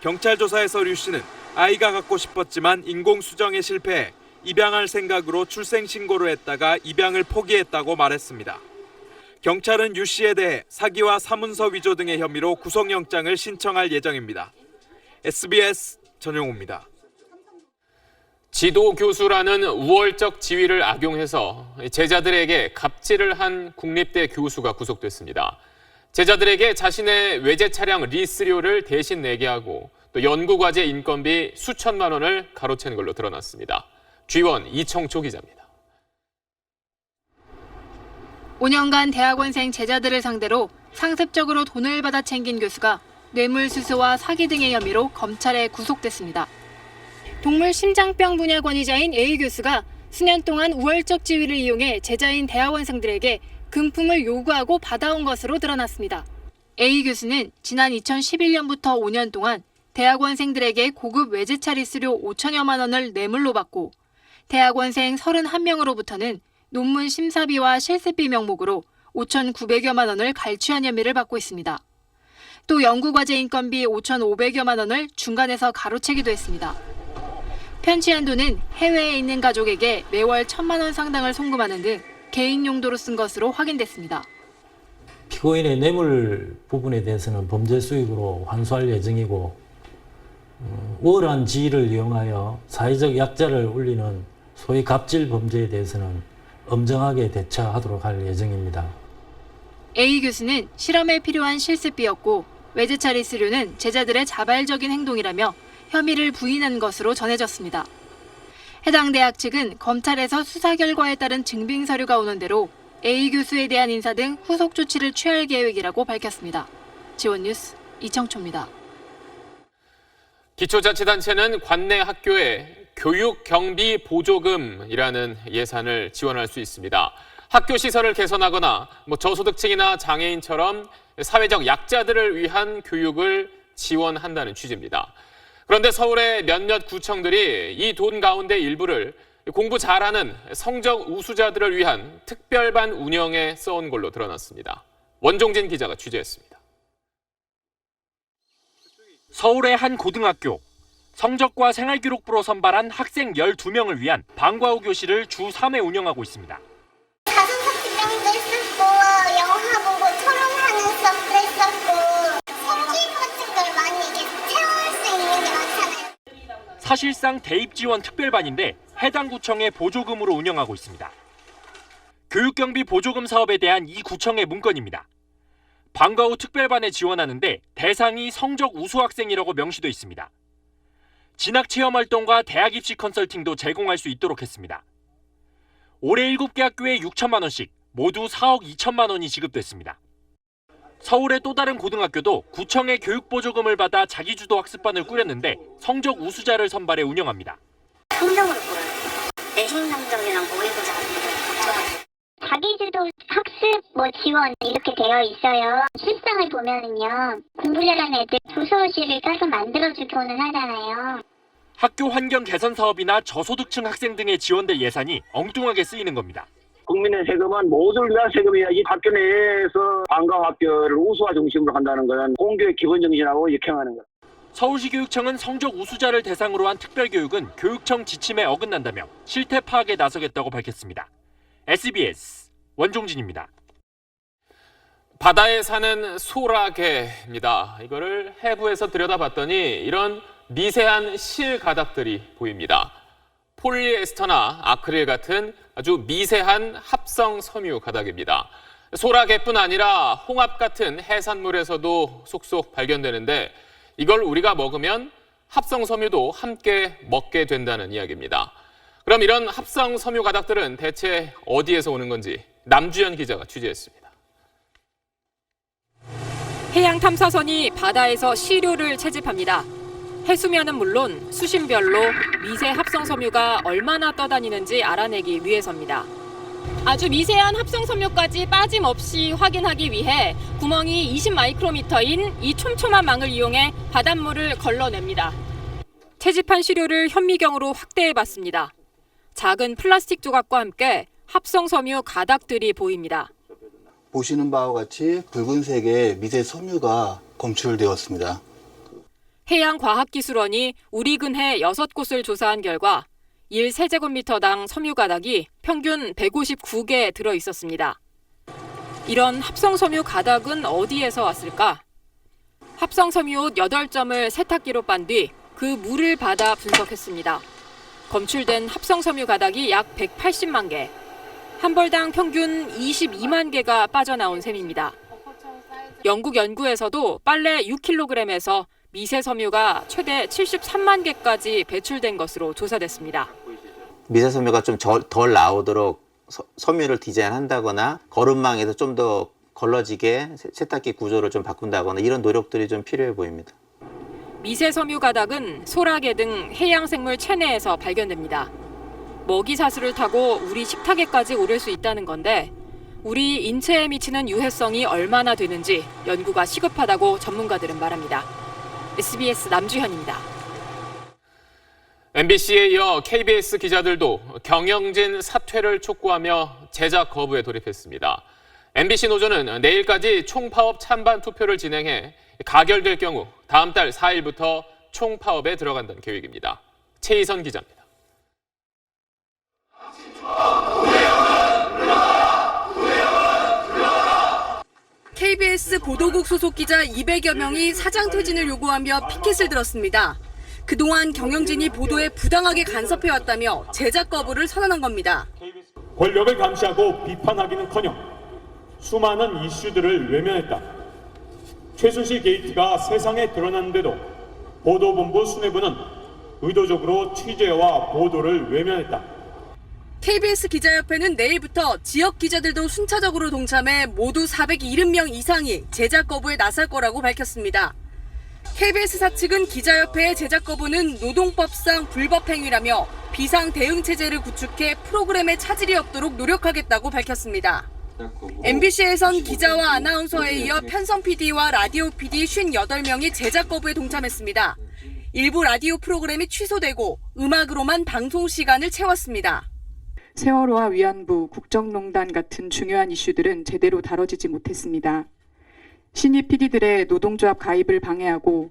경찰 조사에서 류 씨는 아이가 갖고 싶었지만 인공수정에 실패해 입양할 생각으로 출생 신고를 했다가 입양을 포기했다고 말했습니다. 경찰은 유 씨에 대해 사기와 사문서 위조 등의 혐의로 구속영장을 신청할 예정입니다. SBS 전용우입니다. 지도교수라는 우월적 지위를 악용해서 제자들에게 갑질을 한 국립대 교수가 구속됐습니다. 제자들에게 자신의 외제 차량 리스료를 대신 내게 하고 또 연구과제 인건비 수천만 원을 가로챈 걸로 드러났습니다. G1 이청초 기자입니다. 5년간 대학원생 제자들을 상대로 상습적으로 돈을 받아 챙긴 교수가 뇌물수수와 사기 등의 혐의로 검찰에 구속됐습니다. 동물 심장병 분야 권위자인 A 교수가 수년 동안 우월적 지위를 이용해 제자인 대학원생들에게 금품을 요구하고 받아온 것으로 드러났습니다. A 교수는 지난 2011년부터 5년 동안 대학원생들에게 고급 외제차 리스료 5천여만 원을 뇌물로 받고 대학원생 31명으로부터는 논문 심사비와 실습비 명목으로 5,900여만 원을 갈취한 혐의를 받고 있습니다. 또 연구과제 인건비 5,500여만 원을 중간에서 가로채기도 했습니다. 편취한 돈은 해외에 있는 가족에게 매월 1,000만 원 상당을 송금하는 등 개인 용도로 쓴 것으로 확인됐습니다. 피고인의 뇌물 부분에 대해서는 범죄 수익으로 환수할 예정이고 우월한 지위를 이용하여 사회적 약자를 울리는 소위 갑질 범죄에 대해서는 엄정하게 대처하도록 할 예정입니다. A 교수는 실험에 필요한 실습비였고 외제차 리스료는 제자들의 자발적인 행동이라며 혐의를 부인한 것으로 전해졌습니다. 해당 대학 측은 검찰에서 수사 결과에 따른 증빙 서류가 오는 대로 A 교수에 대한 인사 등 후속 조치를 취할 계획이라고 밝혔습니다. G1 뉴스 이청초입니다. 기초자치단체는 관내 학교에 교육 경비 보조금이라는 예산을 지원할 수 있습니다. 학교 시설을 개선하거나 저소득층이나 장애인처럼 사회적 약자들을 위한 교육을 지원한다는 취지입니다. 그런데 서울의 몇몇 구청들이 이 돈 가운데 일부를 공부 잘하는 성적 우수자들을 위한 특별반 운영에 써온 걸로 드러났습니다. 원종진 기자가 취재했습니다. 서울의 한 고등학교. 성적과 생활기록부로 선발한 학생 12명을 위한 방과 후 교실을 주 3회 운영하고 있습니다. 가슴팍집장도 있었고 영화 보고 토론하는 수업도 있었고 생기 같은 걸 많이 체험할 수 있는 게 많잖아요. 사실상 대입 지원 특별반인데 해당 구청의 보조금으로 운영하고 있습니다. 교육경비 보조금 사업에 대한 이 구청의 문건입니다. 방과 후 특별반에 지원하는데 대상이 성적 우수 학생이라고 명시돼 있습니다. 진학 체험 활동과 대학 입시 컨설팅도 제공할 수 있도록 했습니다. 올해 7개 학교에 6천만 원씩 모두 4억 2천만 원이 지급됐습니다. 서울의 또 다른 고등학교도 구청의 교육보조금을 받아 자기주도 학습반을 꾸렸는데 성적 우수자를 선발해 운영합니다. 성적으로 보여요. 내신 성적이랑 모의고사 자기주도 학습 지원 이렇게 되어 있어요. 실상을 보면은요, 공부 잘하는 애들 도서실을 따서 만들어주고는 하잖아요. 학교 환경 개선 사업이나 저소득층 학생 등에 지원될 예산이 엉뚱하게 쓰이는 겁니다. 국민의 세금은 모두를 위한 세금이야지 학교 내에서 방과 학교를 우수화 중심으로 한다는 것은 공교의 기본 정신하고 역행하는 거예요. 서울시 교육청은 성적 우수자를 대상으로 한 특별교육은 교육청 지침에 어긋난다며 실태 파악에 나서겠다고 밝혔습니다. SBS 원종진입니다. 바다에 사는 소라게입니다. 이거를 해부해서 들여다봤더니 이런 미세한 실 가닥들이 보입니다. 폴리에스터나 아크릴 같은 아주 미세한 합성 섬유 가닥입니다. 소라게뿐 아니라 홍합 같은 해산물에서도 속속 발견되는데 이걸 우리가 먹으면 합성 섬유도 함께 먹게 된다는 이야기입니다. 그럼 이런 합성 섬유 가닥들은 대체 어디에서 오는 건지 남주현 기자가 취재했습니다. 해양 탐사선이 바다에서 시료를 채집합니다. 해수면은 물론 수심별로 미세 합성 섬유가 얼마나 떠다니는지 알아내기 위해서입니다. 아주 미세한 합성 섬유까지 빠짐없이 확인하기 위해 구멍이 20마이크로미터인 이 촘촘한 망을 이용해 바닷물을 걸러냅니다. 채집한 시료를 현미경으로 확대해봤습니다. 작은 플라스틱 조각과 함께 합성 섬유 가닥들이 보입니다. 보시는 바와 같이 붉은색의 미세 섬유가 검출되었습니다. 해양과학기술원이 우리 근해 6곳을 조사한 결과 1세제곱미터당 섬유 가닥이 평균 159개 들어 있었습니다. 이런 합성 섬유 가닥은 어디에서 왔을까? 합성 섬유 옷 8점을 세탁기로 빤 뒤 그 물을 받아 분석했습니다. 검출된 합성 섬유 가닥이 약 180만 개. 한 벌당 평균 22만 개가 빠져나온 셈입니다. 영국 연구에서도 빨래 6kg에서 미세 섬유가 최대 73만 개까지 배출된 것으로 조사됐습니다. 미세 섬유가 좀 덜 나오도록 섬유를 디자인한다거나 거름망에서 좀 더 걸러지게 세탁기 구조를 좀 바꾼다거나 이런 노력들이 좀 필요해 보입니다. 미세 섬유 가닥은 소라게 등 해양 생물 체내에서 발견됩니다. 먹이 사슬을 타고 우리 식탁에까지 오를 수 있다는 건데 우리 인체에 미치는 유해성이 얼마나 되는지 연구가 시급하다고 전문가들은 말합니다. SBS 남주현입니다. MBC에 이어 KBS 기자들도 경영진 사퇴를 촉구하며 제작 거부에 돌입했습니다. MBC 노조는 내일까지 총파업 찬반 투표를 진행해 가결될 경우 다음 달 4일부터 총파업에 들어간다는 계획입니다. 최희선 기자입니다. KBS 보도국 소속 기자 200여 명이 사장 퇴진을 요구하며 피켓을 들었습니다. 그동안 경영진이 보도에 부당하게 간섭해왔다며 제작 거부를 선언한 겁니다. 권력을 감시하고 비판하기는커녕 수많은 이슈들을 외면했다. 최순실 게이트가 세상에 드러났는데도 보도본부 수뇌부는 의도적으로 취재와 보도를 외면했다. KBS 기자협회는 내일부터 지역 기자들도 순차적으로 동참해 모두 470명 이상이 제작 거부에 나설 거라고 밝혔습니다. KBS사 측은 기자협회의 제작 거부는 노동법상 불법 행위라며 비상 대응 체제를 구축해 프로그램에 차질이 없도록 노력하겠다고 밝혔습니다. MBC에선 기자와 아나운서에 이어 편성 PD와 라디오 PD 58명이 제작 거부에 동참했습니다. 일부 라디오 프로그램이 취소되고 음악으로만 방송 시간을 채웠습니다. 세월호와 위안부, 국정농단 같은 중요한 이슈들은 제대로 다뤄지지 못했습니다. 신입 PD들의 노동조합 가입을 방해하고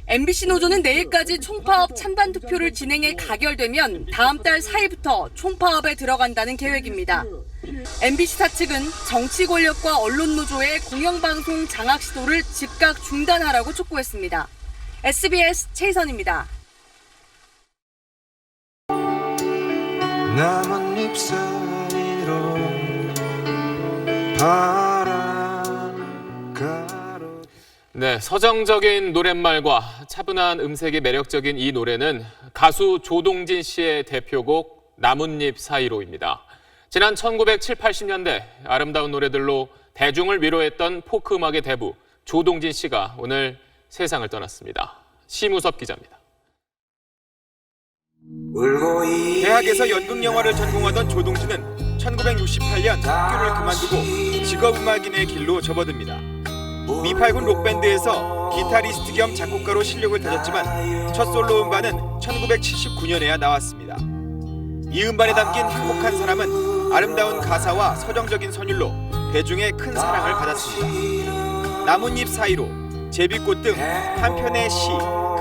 MBC 노조는 내일까지 총파업 찬반 투표를 진행해 가결되면 다음 달 4일부터 총파업에 들어간다는 계획입니다. MBC사 측은 정치 권력과 언론 노조의 공영방송 장악 시도를 즉각 중단하라고 촉구했습니다. SBS 최희선입니다. 나뭇잎 사이로 네, 서정적인 노랫말과 차분한 음색이 매력적인 이 노래는 가수 조동진 씨의 대표곡 나뭇잎 사이로입니다. 지난 1970, 80년대 아름다운 노래들로 대중을 위로했던 포크 음악의 대부 조동진 씨가 오늘 세상을 떠났습니다. 심우섭 기자입니다. 대학에서 연극영화를 전공하던 조동진은 1968년 학교를 그만두고 직업음악인의 길로 접어듭니다. 미팔군 록밴드에서 기타리스트 겸 작곡가로 실력을 다졌지만 첫 솔로 음반은 1979년에야 나왔습니다. 이 음반에 담긴 행복한 사람은 아름다운 가사와 서정적인 선율로 대중의 큰 사랑을 받았습니다. 나뭇잎 사이로, 제비꽃 등 한편의 시,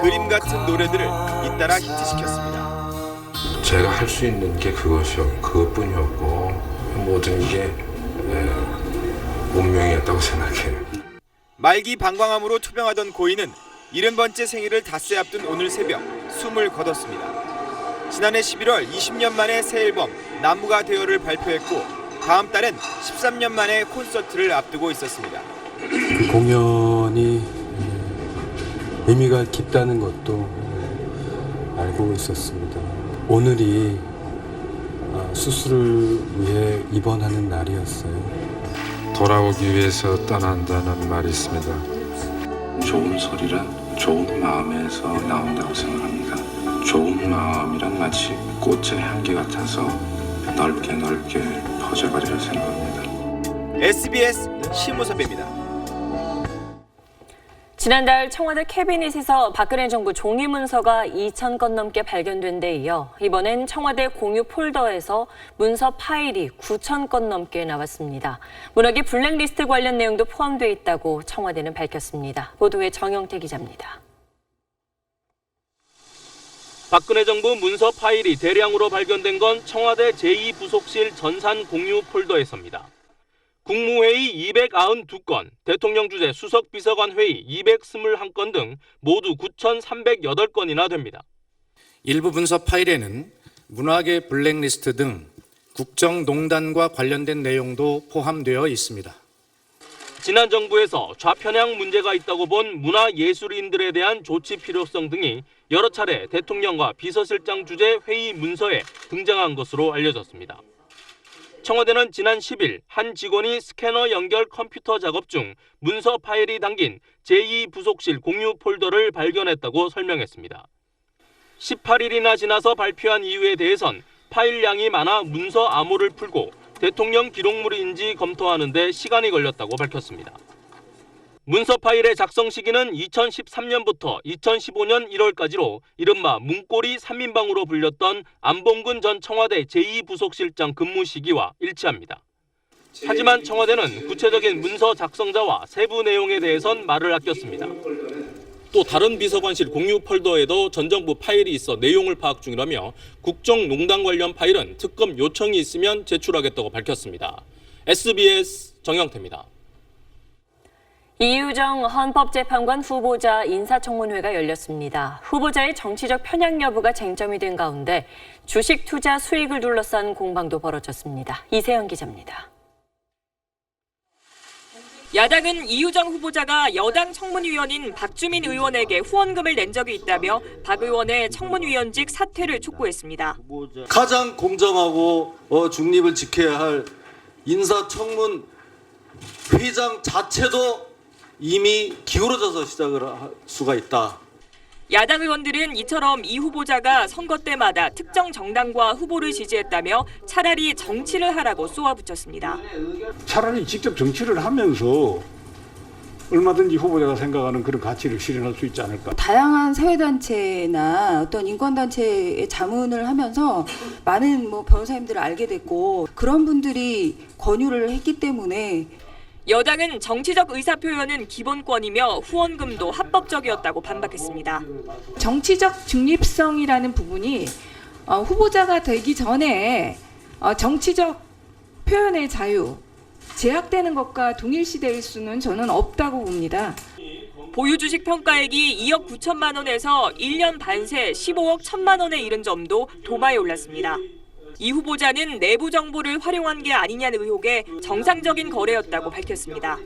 그림 같은 노래들을 잇따라 히트시켰습니다. 제가 할 수 있는 게 그것뿐이었고 모든 게 운명이었다고 생각해요. 말기 방광암으로 투병하던 고인은 70번째 생일을 닷새 앞둔 오늘 새벽 숨을 거뒀습니다. 지난해 11월 20년 만에 새 앨범 나무가 되어를 발표했고 다음 달엔 13년 만에 콘서트를 앞두고 있었습니다. 그 공연이 의미가 깊다는 것도 알고 있었습니다. 오늘이 수술을 위해 입원하는 날이었어요. 돌아오기 위해서 떠난다는 말이 있습니다. 좋은 소리란 좋은 마음에서 나온다고 생각합니다. 좋은 마음이란 마치 꽃의 향기 같아서 넓게 퍼져가리라 생각합니다. SBS 심우섭입니다. 지난달 청와대 캐비닛에서 박근혜 정부 종이 문서가 2,000건 넘게 발견된 데 이어 이번엔 청와대 공유 폴더에서 문서 파일이 9,000건 넘게 나왔습니다. 문학의 블랙리스트 관련 내용도 포함되어 있다고 청와대는 밝혔습니다. 보도에 정영태 기자입니다. 박근혜 정부 문서 파일이 대량으로 발견된 건 청와대 제2부속실 전산 공유 폴더에서입니다. 국무회의 292건, 대통령 주재 수석비서관 회의 221건 등 모두 9,308건이나 됩니다. 일부 문서 파일에는 문학의 블랙리스트 등 국정농단과 관련된 내용도 포함되어 있습니다. 지난 정부에서 좌편향 문제가 있다고 본 문화예술인들에 대한 조치 필요성 등이 여러 차례 대통령과 비서실장 주재 회의 문서에 등장한 것으로 알려졌습니다. 청와대는 지난 10일 한 직원이 스캐너 연결 컴퓨터 작업 중 문서 파일이 담긴 제2부속실 공유 폴더를 발견했다고 설명했습니다. 18일이나 지나서 발표한 이유에 대해선 파일량이 많아 문서 암호를 풀고 대통령 기록물인지 검토하는 데 시간이 걸렸다고 밝혔습니다. 문서 파일의 작성 시기는 2013년부터 2015년 1월까지로 이른바 문고리 3인방으로 불렸던 안봉근 전 청와대 제2부속실장 근무 시기와 일치합니다. 하지만 청와대는 구체적인 문서 작성자와 세부 내용에 대해선 말을 아꼈습니다. 또 다른 비서관실 공유 폴더에도 전 정부 파일이 있어 내용을 파악 중이라며 국정농단 관련 파일은 특검 요청이 있으면 제출하겠다고 밝혔습니다. SBS 정영태입니다. 이유정 헌법재판관 후보자 인사청문회가 열렸습니다. 후보자의 정치적 편향 여부가 쟁점이 된 가운데 주식 투자 수익을 둘러싼 공방도 벌어졌습니다. 이세영 기자입니다. 야당은 이유정 후보자가 여당 청문위원인 박주민 의원에게 후원금을 낸 적이 있다며 박 의원의 청문위원직 사퇴를 촉구했습니다. 가장 공정하고 중립을 지켜야 할 인사청문 회장 자체도 이미 기울어져서 시작을 할 수가 있다. 야당 의원들은 이처럼 이 후보자가 선거 때마다 특정 정당과 후보를 지지했다며 차라리 정치를 하라고 쏘아붙였습니다. 차라리 직접 정치를 하면서 얼마든지 후보자가 생각하는 그런 가치를 실현할 수 있지 않을까. 다양한 사회단체나 어떤 인권단체에 자문을 하면서 많은 변호사님들을 알게 됐고 그런 분들이 권유를 했기 때문에 여당은 정치적 의사표현은 기본권이며 후원금도 합법적이었다고 반박했습니다. 정치적 중립성이라는 부분이 후보자가 되기 전에 정치적 표현의 자유, 제약되는 것과 동일시될 수는 저는 없다고 봅니다. 보유주식 평가액이 2억 9천만 원에서 1년 반 새 15억 1천만 원에 이른 점도 도마에 올랐습니다. 이 후보자는 내부 정보를 활용한 게 아니냐는 의혹에 정상적인 거래였다고 밝혔습니다.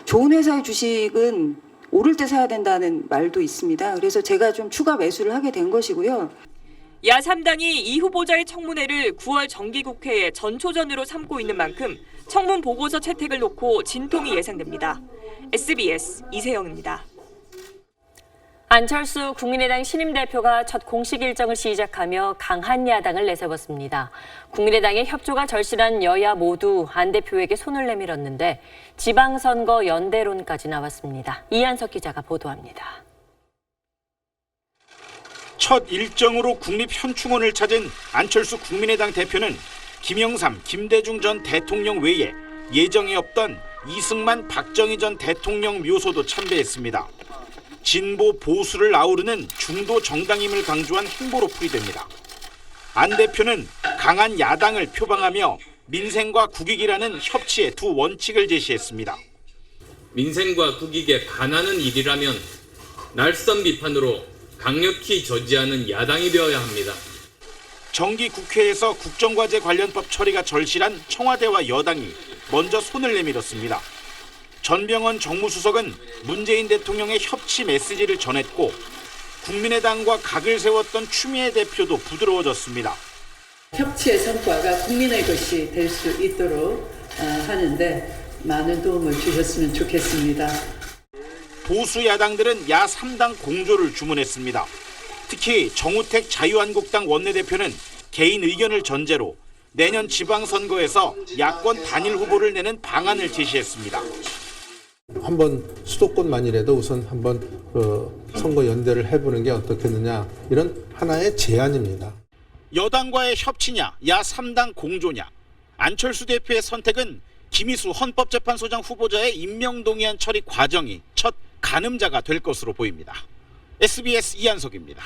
좋은 회사의 주식은 오를 때 사야 된다는 말도 있습니다. 그래서 제가 좀 추가 매수를 하게 된 것이고요. 야3당이 이 후보자의 청문회를 9월 정기국회의 전초전으로 삼고 있는 만큼 청문 보고서 채택을 놓고 진통이 예상됩니다. SBS 이세영입니다. 안철수 국민의당 신임 대표가 첫 공식 일정을 시작하며 강한 야당을 내세웠습니다. 국민의당의 협조가 절실한 여야 모두 안 대표에게 손을 내밀었는데 지방선거 연대론까지 나왔습니다. 이한석 기자가 보도합니다. 첫 일정으로 국립현충원을 찾은 안철수 국민의당 대표는 김영삼, 김대중 전 대통령 외에 예정에 없던 이승만, 박정희 전 대통령 묘소도 참배했습니다. 진보 보수를 아우르는 중도 정당임을 강조한 행보로 풀이됩니다. 안 대표는 강한 야당을 표방하며 민생과 국익이라는 협치의 두 원칙을 제시했습니다. 민생과 국익에 반하는 일이라면 날선 비판으로 강력히 저지하는 야당이 되어야 합니다. 정기국회에서 국정과제 관련법 처리가 절실한 청와대와 여당이 먼저 손을 내밀었습니다. 전병헌 정무수석은 문재인 대통령의 협치 메시지를 전했고 국민의당과 각을 세웠던 추미애 대표도 부드러워졌습니다. 협치의 성과가 국민의 것이 될 수 있도록 하는데 많은 도움을 주셨으면 좋겠습니다. 보수 야당들은 야3당 공조를 주문했습니다. 특히 정우택 자유한국당 원내대표는 개인 의견을 전제로 내년 지방선거에서 야권 단일 후보를 내는 방안을 제시했습니다. 한번 수도권만이라도 우선 한번 선거 연대를 해보는 게 어떻겠느냐, 이런 하나의 제안입니다. 여당과의 협치냐, 야3당 공조냐. 안철수 대표의 선택은 김희수 헌법재판소장 후보자의 임명동의안 처리 과정이 첫 가늠자가 될 것으로 보입니다. SBS 이한석입니다.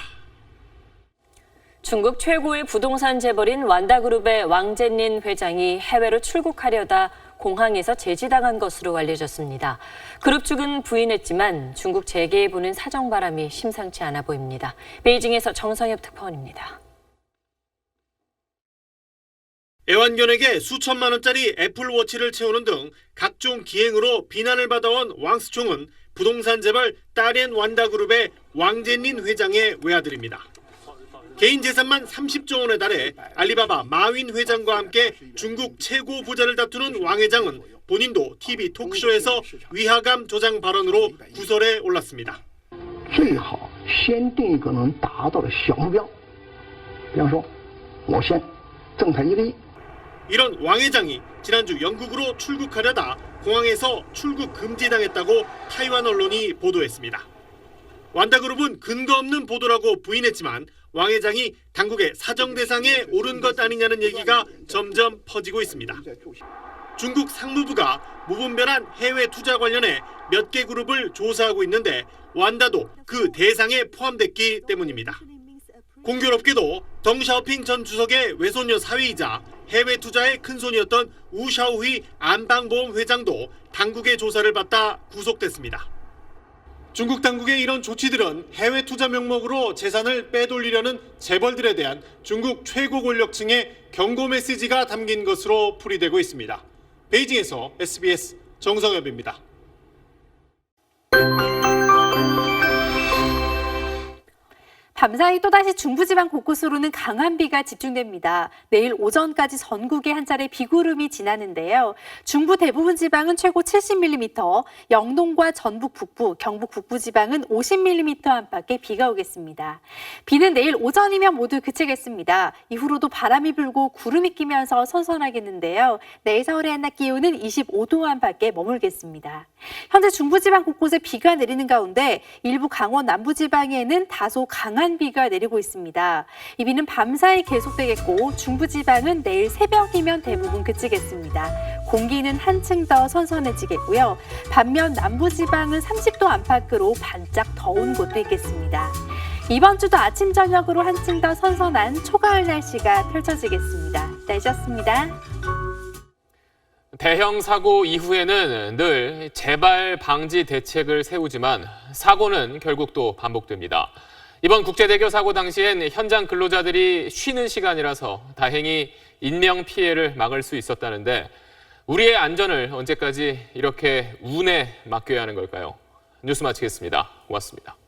중국 최고의 부동산 재벌인 완다그룹의 왕젠린 회장이 해외로 출국하려다 공항에서 제지당한 것으로 알려졌습니다. 그룹 측은 부인했지만 중국 재계에 부는 사정바람이 심상치 않아 보입니다. 베이징에서 정성엽 특파원입니다. 애완견에게 수천만 원짜리 애플워치를 채우는 등 각종 기행으로 비난을 받아온 왕스총은 부동산 재벌 따렌 완다그룹의 왕젠린 회장의 외아들입니다. 개인 재산만 30조 원에 달해 알리바바 마윈 회장과 함께 중국 최고 부자를 다투는 왕 회장은 본인도 TV 토크쇼에서 위화감 조장 발언으로 구설에 올랐습니다. 最好先定一个能达到的小目标，比方说，我先赠他1个亿。 이런 왕 회장이 지난주 영국으로 출국하려다 공항에서 출국 금지당했다고 타이완 언론이 보도했습니다. 완다그룹은 근거 없는 보도라고 부인했지만 왕 회장이 당국의 사정 대상에 오른 것 아니냐는 얘기가 점점 퍼지고 있습니다. 중국 상무부가 무분별한 해외 투자 관련해 몇 개 그룹을 조사하고 있는데 완다도 그 대상에 포함됐기 때문입니다. 공교롭게도 덩샤오핑 전 주석의 외손녀 사위이자 해외 투자의 큰손이었던 우샤오휘 안방보험 회장도 당국의 조사를 받다 구속됐습니다. 중국 당국의 이런 조치들은 해외 투자 명목으로 재산을 빼돌리려는 재벌들에 대한 중국 최고 권력층의 경고 메시지가 담긴 것으로 풀이되고 있습니다. 베이징에서 SBS 정성엽입니다. 밤사이 또다시 중부지방 곳곳으로는 강한 비가 집중됩니다. 내일 오전까지 전국에 한 차례 비구름이 지나는데요. 중부 대부분 지방은 최고 70mm, 영동과 전북 북부, 경북 북부 지방은 50mm 안팎의 비가 오겠습니다. 비는 내일 오전이면 모두 그치겠습니다. 이후로도 바람이 불고 구름이 끼면서 선선하겠는데요. 내일 서울의 한낮 기온은 25도 안팎에 머물겠습니다. 현재 중부지방 곳곳에 비가 내리는 가운데 일부 강원 남부지방에는 다소 강한 비가 내리고 있습니다. 이 비는 밤사이 계속되겠고 중부지방은 내일 새벽이면 대부분 그치겠습니다. 공기는 한층 더 선선해지겠고요. 반면 남부지방은 30도 안팎으로 반짝 더운 곳도 있겠습니다. 이번 주도 아침 저녁으로 한층 더 선선한 초가을 날씨가 펼쳐지겠습니다. 날씨였습니다. 대형 사고 이후에는 늘 재발 방지 대책을 세우지만 사고는 결국 또 반복됩니다. 이번 국제대교 사고 당시엔 현장 근로자들이 쉬는 시간이라서 다행히 인명 피해를 막을 수 있었다는데 우리의 안전을 언제까지 이렇게 운에 맡겨야 하는 걸까요? 뉴스 마치겠습니다. 고맙습니다.